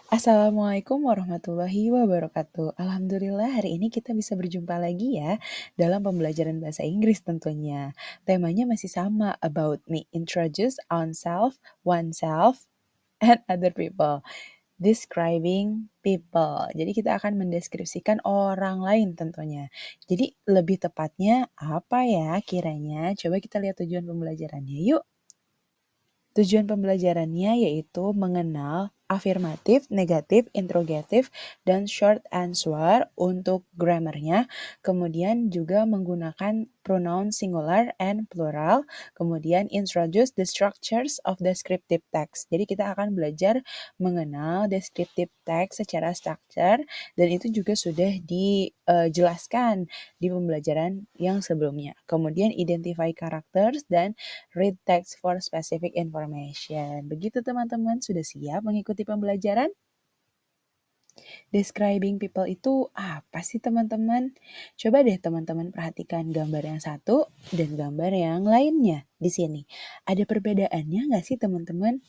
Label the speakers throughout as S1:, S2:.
S1: Assalamualaikum warahmatullahi wabarakatuh. Alhamdulillah hari ini kita bisa berjumpa lagi ya dalam pembelajaran bahasa Inggris tentunya. Temanya masih sama, about me, introduce oneself, and other people. Describing people. Jadi kita akan mendeskripsikan orang lain tentunya. Jadi lebih tepatnya apa ya kiranya? Coba kita lihat tujuan pembelajarannya yuk. Tujuan pembelajarannya yaitu mengenal afirmatif, negatif, interrogatif, dan short answer untuk grammarnya. Kemudian juga menggunakan pronoun singular and plural. Kemudian introduce the structures of descriptive text. Jadi kita akan belajar mengenal descriptive text secara structure dan itu juga sudah dijelaskan di pembelajaran yang sebelumnya. Kemudian identify characters dan read text for specific information. Begitu teman-teman, sudah siap mengikuti pembelajaran? Describing people itu apa sih teman-teman? Coba deh teman-teman perhatikan gambar yang satu dan gambar yang lainnya di sini. Ada perbedaannya nggak sih teman-teman?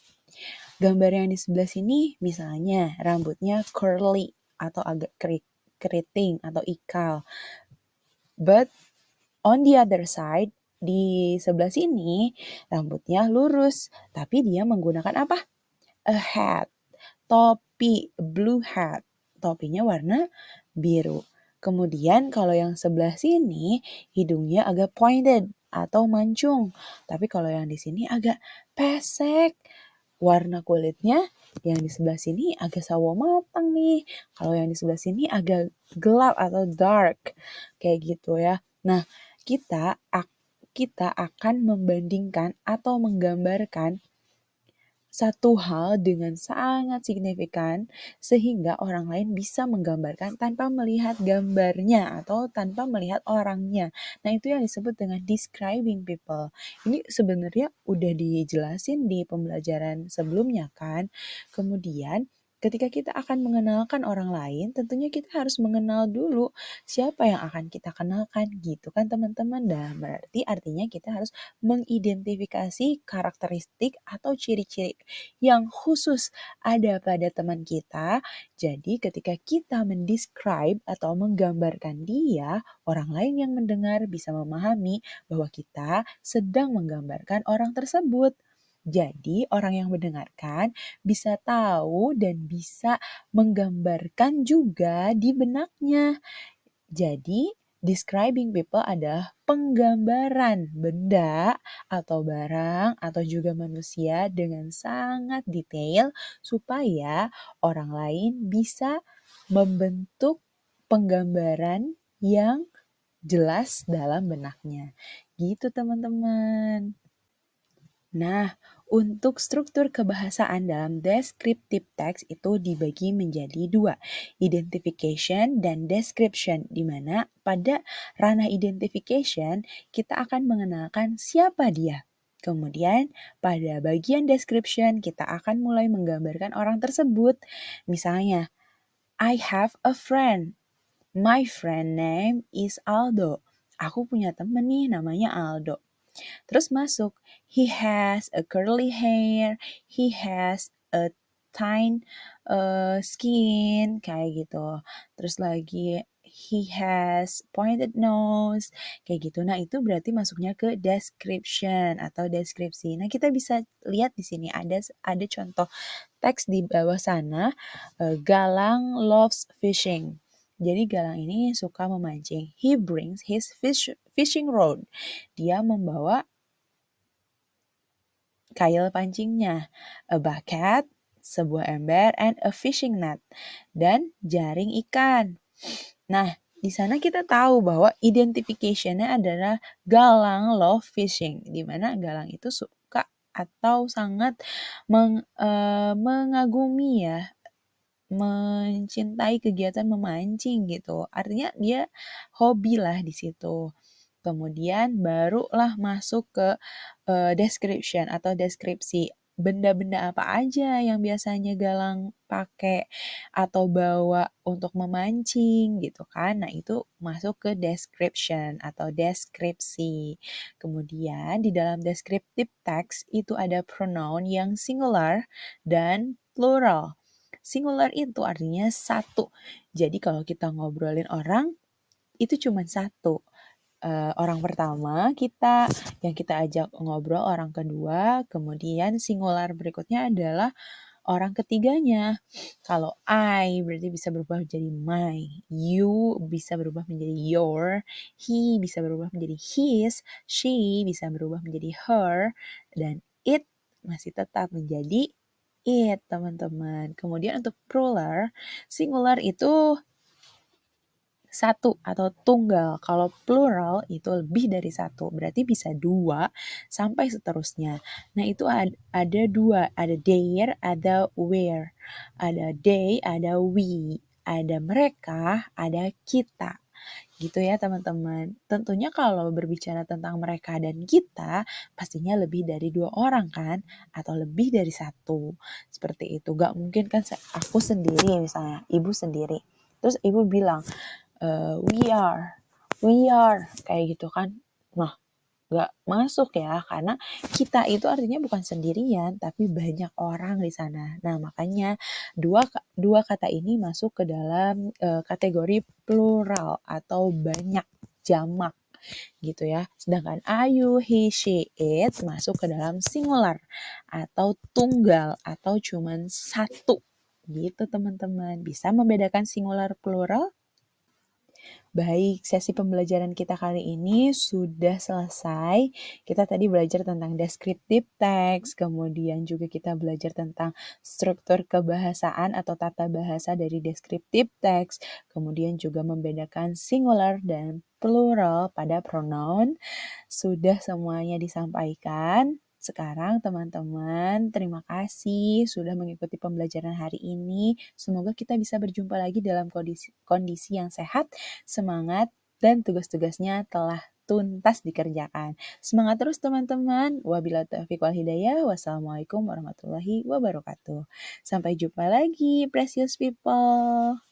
S1: Gambar yang di sebelah sini misalnya rambutnya curly atau agak keriting atau ikal. But on the other side, di sebelah sini rambutnya lurus, tapi dia menggunakan apa? A hat, topi, blue hat. Topinya warna biru. Kemudian kalau yang sebelah sini hidungnya agak pointed atau mancung. Tapi kalau yang di sini agak pesek. Warna kulitnya yang di sebelah sini agak sawo matang nih. Kalau yang di sebelah sini agak gelap atau dark. Kayak gitu ya. Nah, kita akan membandingkan atau menggambarkan satu hal dengan sangat signifikan sehingga orang lain bisa menggambarkan tanpa melihat gambarnya atau tanpa melihat orangnya. Nah, itu yang disebut dengan describing people. Ini sebenarnya udah dijelasin di pembelajaran sebelumnya kan. Kemudian ketika kita akan mengenalkan orang lain, tentunya kita harus mengenal dulu siapa yang akan kita kenalkan gitu kan teman-teman. Dan berarti artinya kita harus mengidentifikasi karakteristik atau ciri-ciri yang khusus ada pada teman kita. Jadi ketika kita mendescribe atau menggambarkan dia, orang lain yang mendengar bisa memahami bahwa kita sedang menggambarkan orang tersebut. Jadi orang yang mendengarkan bisa tahu dan bisa menggambarkan juga di benaknya. Jadi, describing people adalah penggambaran benda atau barang atau juga manusia dengan sangat detail supaya orang lain bisa membentuk penggambaran yang jelas dalam benaknya. Gitu teman-teman. Nah, untuk struktur kebahasaan dalam descriptive text itu dibagi menjadi dua, identification dan description, di mana pada ranah identification kita akan mengenalkan siapa dia. Kemudian pada bagian description kita akan mulai menggambarkan orang tersebut. Misalnya, I have a friend. My friend name is Aldo. Aku punya temen nih namanya Aldo. Terus masuk, he has a curly hair, he has a thin skin, kayak gitu. Terus lagi, he has pointed nose, kayak gitu. Nah, itu berarti masuknya ke description atau deskripsi. Nah, kita bisa lihat di sini ada contoh teks di bawah sana, Galang loves fishing. Jadi Galang ini suka memancing. He brings his fishing rod. Dia membawa kail pancingnya, a bucket, sebuah ember, and a fishing net, dan jaring ikan. Nah, di sana kita tahu bahwa identification-nya adalah Galang love fishing, di mana Galang itu suka atau sangat mengagumi ya, mencintai kegiatan memancing gitu. Artinya dia hobi lah di situ. Kemudian barulah masuk ke description atau deskripsi. Benda-benda apa aja yang biasanya Galang pakai atau bawa untuk memancing gitu kan. Nah, itu masuk ke description atau deskripsi. Kemudian di dalam descriptive text itu ada pronoun yang singular dan plural. Singular itu artinya satu. Jadi kalau kita ngobrolin orang, itu cuma satu. Orang pertama kita, yang kita ajak ngobrol orang kedua, kemudian singular berikutnya adalah orang ketiganya. Kalau I berarti bisa berubah menjadi my, you bisa berubah menjadi your, he bisa berubah menjadi his, she bisa berubah menjadi her, dan it masih tetap menjadi it, teman-teman. Kemudian untuk plural, singular itu satu atau tunggal. Kalau plural itu lebih dari satu, berarti bisa dua sampai seterusnya. Nah itu ada dua, ada their, ada where. Ada they, ada we. Ada mereka, ada kita. Gitu ya teman-teman. Tentunya kalau berbicara tentang mereka dan kita, pastinya lebih dari dua orang kan? Atau lebih dari satu. Seperti itu. Gak mungkin kan aku sendiri misalnya, ibu sendiri. Terus ibu bilang, we are, kayak gitu kan. Nah, gak masuk ya, karena kita itu artinya bukan sendirian, tapi banyak orang di sana. Nah, makanya dua kata ini masuk ke dalam kategori plural atau banyak, jamak gitu ya. Sedangkan ayu, he, she, it masuk ke dalam singular atau tunggal atau cuman satu. Gitu teman-teman. Bisa membedakan singular plural? Baik, sesi pembelajaran kita kali ini sudah selesai. Kita tadi belajar tentang descriptive text, kemudian juga kita belajar tentang struktur kebahasaan atau tata bahasa dari descriptive text, kemudian juga membedakan singular dan plural pada pronoun. Sudah semuanya disampaikan. Sekarang teman-teman, terima kasih sudah mengikuti pembelajaran hari ini. Semoga kita bisa berjumpa lagi dalam kondisi yang sehat, semangat, dan tugas-tugasnya telah tuntas dikerjakan. Semangat terus teman-teman. Wabillahi taufiq wal hidayah. Wassalamualaikum warahmatullahi wabarakatuh. Sampai jumpa lagi, precious people.